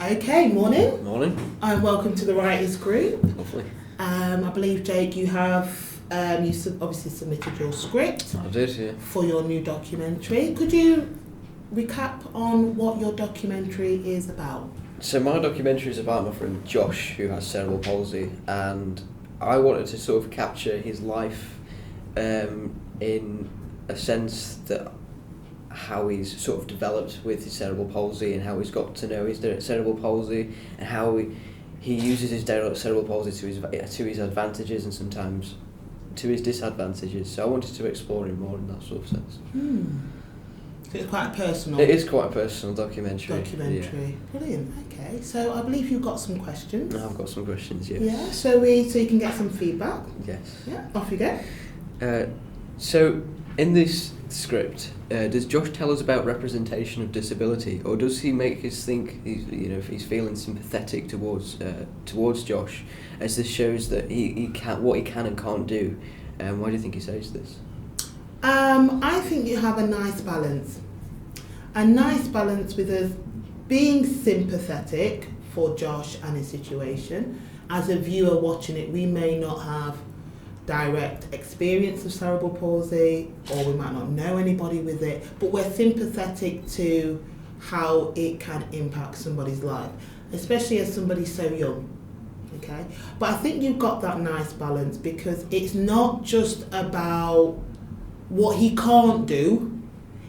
Okay, morning. Morning. And welcome to the Writers Group. Lovely. I believe, Jake, you have obviously submitted your script I did, yeah. for your new documentary. Could you recap on what your documentary is about? So my documentary is about my friend Josh, who has cerebral palsy, and I wanted to sort of capture his life in a sense that how he's sort of developed with his cerebral palsy and how he's got to know his cerebral palsy and how he uses his cerebral palsy to his advantages and sometimes to his disadvantages. So I wanted to explore him more in that sort of sense. So it's quite personal. It is quite a personal documentary. Yeah. Brilliant. Okay, so I believe you've got some questions. I've got some questions, yes. Yeah, so you can get some feedback. Yes. Yeah, off you go. So in this script, does Josh tell us about representation of disability, or does he make us think if he's feeling sympathetic towards Josh, as this shows that he can what he can and can't do? Why do you think he says this? I think you have a nice balance. A nice balance with us being sympathetic for Josh and his situation. As a viewer watching it, we may not have direct experience of cerebral palsy, or we might not know anybody with it, but we're sympathetic to how it can impact somebody's life, especially as somebody so young. Okay, but I think you've got that nice balance, because it's not just about what he can't do,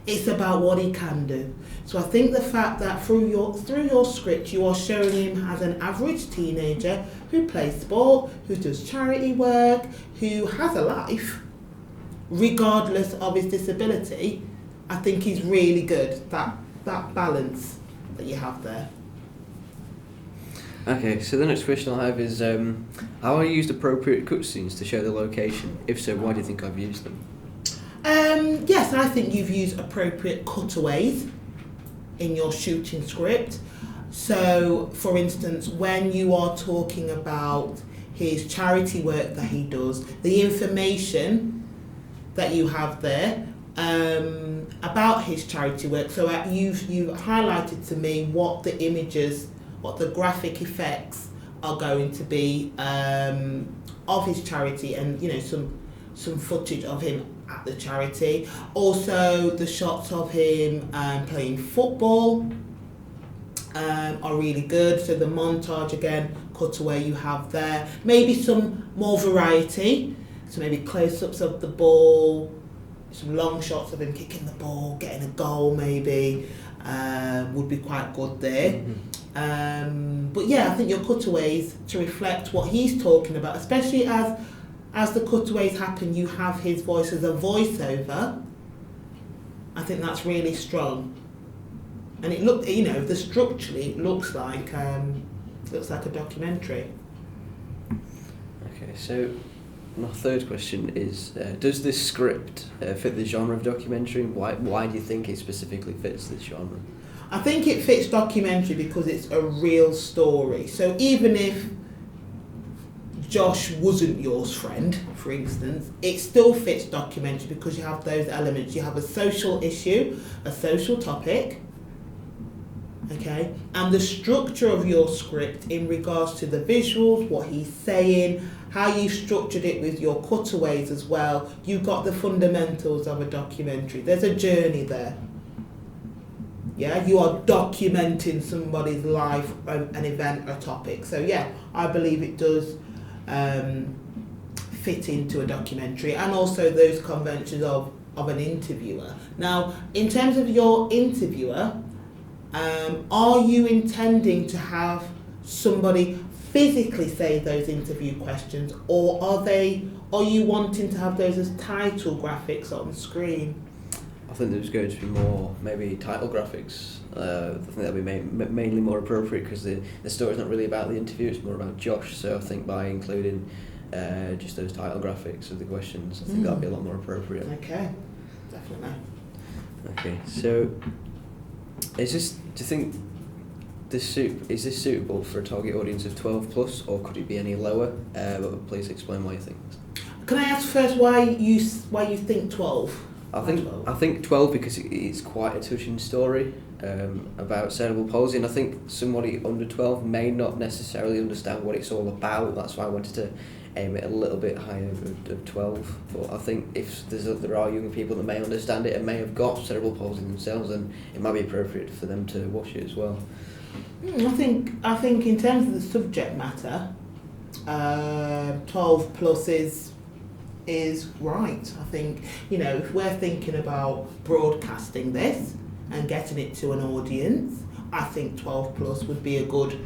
it's about what he can do. So I think the fact that through your script you are showing him as an average teenager who plays sport, who does charity work, who has a life, regardless of his disability, I think is really good, that balance that you have there. Okay, so the next question I have is, how I used appropriate cutscenes to show the location? If so, why do you think I've used them? Yes, I think you've used appropriate cutaways in your shooting script. So, for instance, when you are talking about his charity work that he does, the information that you have there about his charity work, so you've highlighted to me what the images, what the graphic effects are going to be of his charity, and some footage of him at the charity. Also, the shots of him playing football are really good. So the montage again, cutaway you have there. Maybe some more variety. So maybe close-ups of the ball, some long shots of him kicking the ball, getting a goal maybe, would be quite good there. But yeah, I think your cutaways to reflect what he's talking about, especially as the cutaways happen, you have his voice as a voiceover. I think that's really strong. And it structurally it looks like a documentary. Okay, so my third question is, does this script fit the genre of documentary? Why do you think it specifically fits this genre? I think it fits documentary because it's a real story. So even if Josh wasn't your friend, for instance, it still fits documentary because you have those elements. You have a social issue, a social topic, okay, and the structure of your script in regards to the visuals, what he's saying, how you structured it with your cutaways as well. You've got the fundamentals of a documentary. There's a journey there. Yeah, you are documenting somebody's life, an event, a topic. So yeah, I believe it does fit into a documentary, and also those conventions of an interviewer. Now, in terms of your interviewer, are you intending to have somebody physically say those interview questions, or are you wanting to have those as title graphics on screen? I think there's going to be more, maybe title graphics. I think that'll be mainly more appropriate because the story's not really about the interview, it's more about Josh. So I think by including just those title graphics of the questions, I think that'll be a lot more appropriate. Okay, definitely. Okay, so do you think is this suitable for a target audience of 12 plus, or could it be any lower? But please explain why you think this. Can I ask first why you think 12? I think 12 because it's quite a touching story about cerebral palsy, and I think somebody under 12 may not necessarily understand what it's all about. That's why I wanted to aim it a little bit higher of 12. But I think if there are young people that may understand it and may have got cerebral palsy themselves, then it might be appropriate for them to watch it as well. I think in terms of the subject matter, 12 plus is right. I think, if we're thinking about broadcasting this and getting it to an audience, I think 12 plus would be a good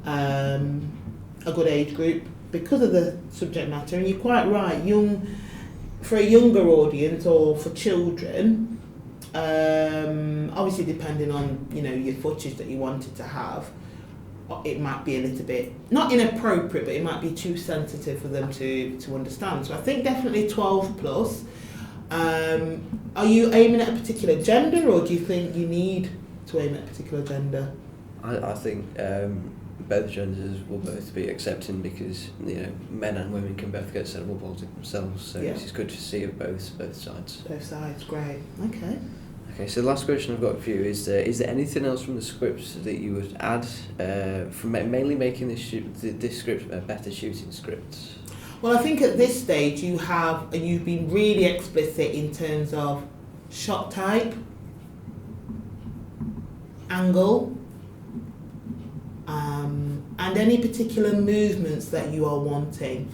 age group because of the subject matter. And you're quite right, for a younger audience or for children, obviously depending on your footage that you wanted to have, it might be a little bit not inappropriate, but it might be too sensitive for them to understand. So I think definitely 12 plus. Are you aiming at a particular gender, or do you think you need to aim at a particular gender? I think both genders will both be accepting, because men and women can both get cerebral palsy themselves, so it's good to see it both sides. Both sides, great. Okay, so the last question I've got for you is there anything else from the script that you would add from mainly making this script a better shooting script? Well, I think at this stage you've been really explicit in terms of shot type, angle, and any particular movements that you are wanting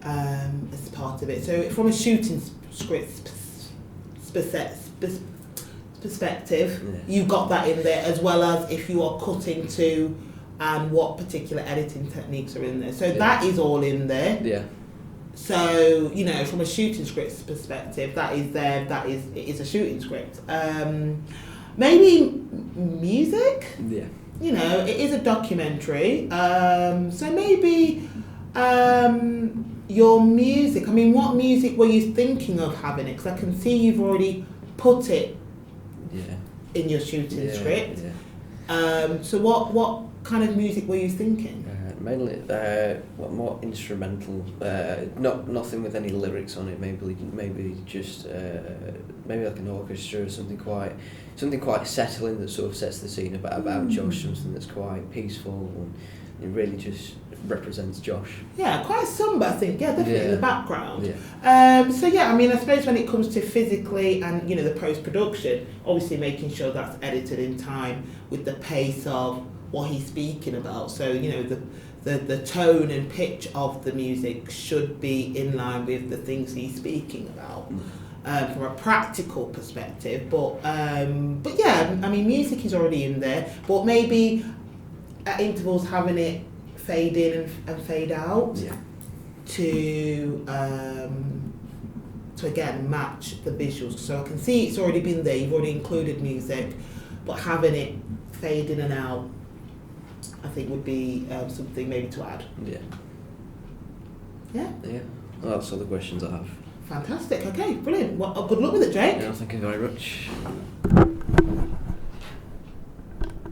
as part of it. So from a shooting script perspective, you've got that in there, as well as if you are cutting to and what particular editing techniques are in there. So that is all in there. Yeah. So, from a shooting script perspective, that is there, it is a shooting script. Maybe music? Yeah. It is a documentary. So maybe your music, what music were you thinking of having it? Because I can see you've already put it in your shooting script. Yeah. So what kind of music were you thinking? Mainly more instrumental, nothing with any lyrics on it. Maybe just maybe like an orchestra or something quite settling that sort of sets the scene about Josh. Something that's quite peaceful and it really just represents Josh. Yeah, quite somber, I think. Yeah, definitely in the background. Yeah. So I suppose when it comes to physically and the post-production, obviously making sure that's edited in time with the pace of what he's speaking about. So the tone and pitch of the music should be in line with the things he's speaking about. From a practical perspective, but music is already in there, but maybe at intervals having it fade in and fade out to again match the visuals. So I can see it's already been there, you've already included music, but having it fade in and out, I think would be something maybe to add. Yeah? Well, that's all the questions I have. Fantastic. Okay, brilliant. Well, good luck with it, Jake. Yeah, thank you very much.